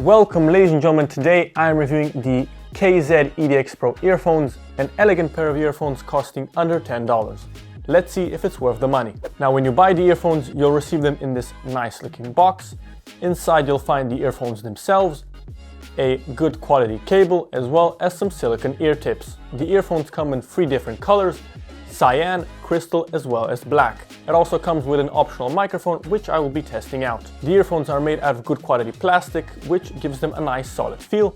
Welcome ladies and gentlemen, today I am reviewing the KZ EDX Pro earphones, an elegant pair of earphones costing under $10. Let's see if it's worth the money. Now when you buy the earphones, you'll receive them in this nice looking box. Inside you'll find the earphones themselves, a good quality cable, as well as some silicone ear tips. The earphones come in 3 different colors: cyan, crystal, as well as black. It also comes with an optional microphone, which I will be testing out. The earphones are made out of good quality plastic, which gives them a nice solid feel.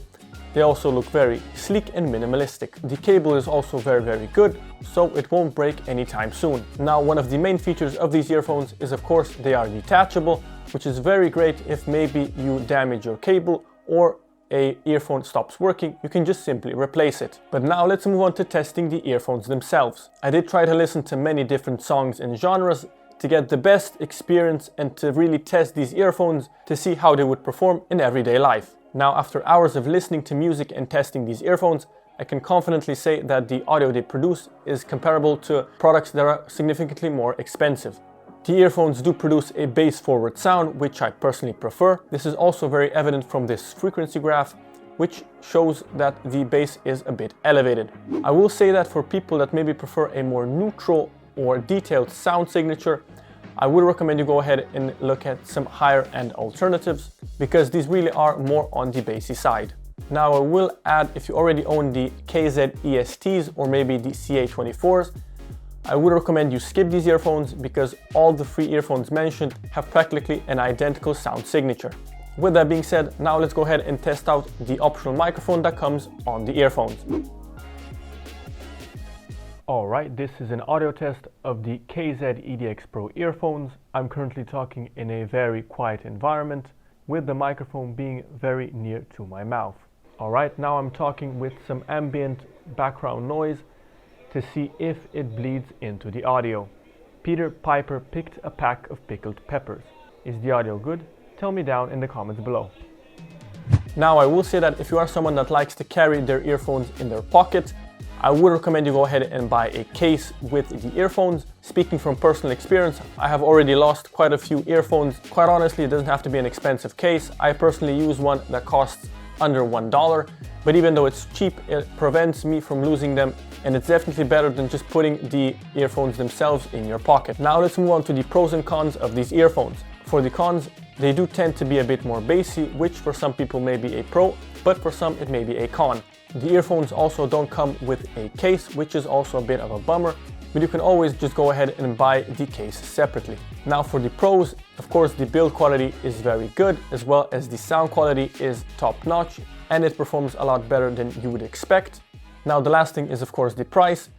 They also look very sleek and minimalistic. The cable is also very good, so it won't break anytime soon. Now, one of the main features of these earphones is, of course, they are detachable, which is very great if maybe you damage your cable or a earphone stops working. You can just simply replace it. But now let's move on to testing the earphones themselves. I did try to listen to many different songs and genres to get the best experience and to really test these earphones to see how they would perform in everyday life. Now, after hours of listening to music and testing these earphones, I can confidently say that the audio they produce is comparable to products that are significantly more expensive. The earphones do produce a bass-forward sound, which I personally prefer. This is also very evident from this frequency graph, which shows that the bass is a bit elevated. I will say that for people that maybe prefer a more neutral or detailed sound signature, I would recommend you go ahead and look at some higher-end alternatives, because these really are more on the bassy side. Now I will add, if you already own the KZ ESTs or maybe the CA24s, I would recommend you skip these earphones because all the 3 earphones mentioned have practically an identical sound signature. With that being said, now let's go ahead and test out the optional microphone that comes on the earphones. Alright, this is an audio test of the KZ EDX Pro earphones. I'm currently talking in a very quiet environment, with the microphone being very near to my mouth. Alright, now I'm talking with some ambient background noise to see if it bleeds into the audio. Peter Piper picked a pack of pickled peppers. Is the audio good? Tell me down in the comments below. Now I will say that if you are someone that likes to carry their earphones in their pocket, I would recommend you go ahead and buy a case with the earphones. Speaking from personal experience, I have already lost quite a few earphones. Quite honestly, it doesn't have to be an expensive case. I personally use one that costs under $1, but even though it's cheap, it prevents me from losing them, and it's definitely better than just putting the earphones themselves in your pocket. Now let's move on to the pros and cons of these earphones. For the cons, they do tend to be a bit more bassy, which for some people may be a pro, but for some it may be a con. The earphones also don't come with a case, which is also a bit of a bummer, but you can always just go ahead and buy the case separately. Now for the pros, of course the build quality is very good, as well as the sound quality is top notch, and it performs a lot better than you would expect. Now the last thing is of course the price.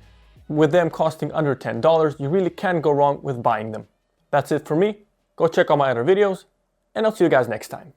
With them costing under $10, you really can't go wrong with buying them. That's it for me. Go check out my other videos, and I'll see you guys next time.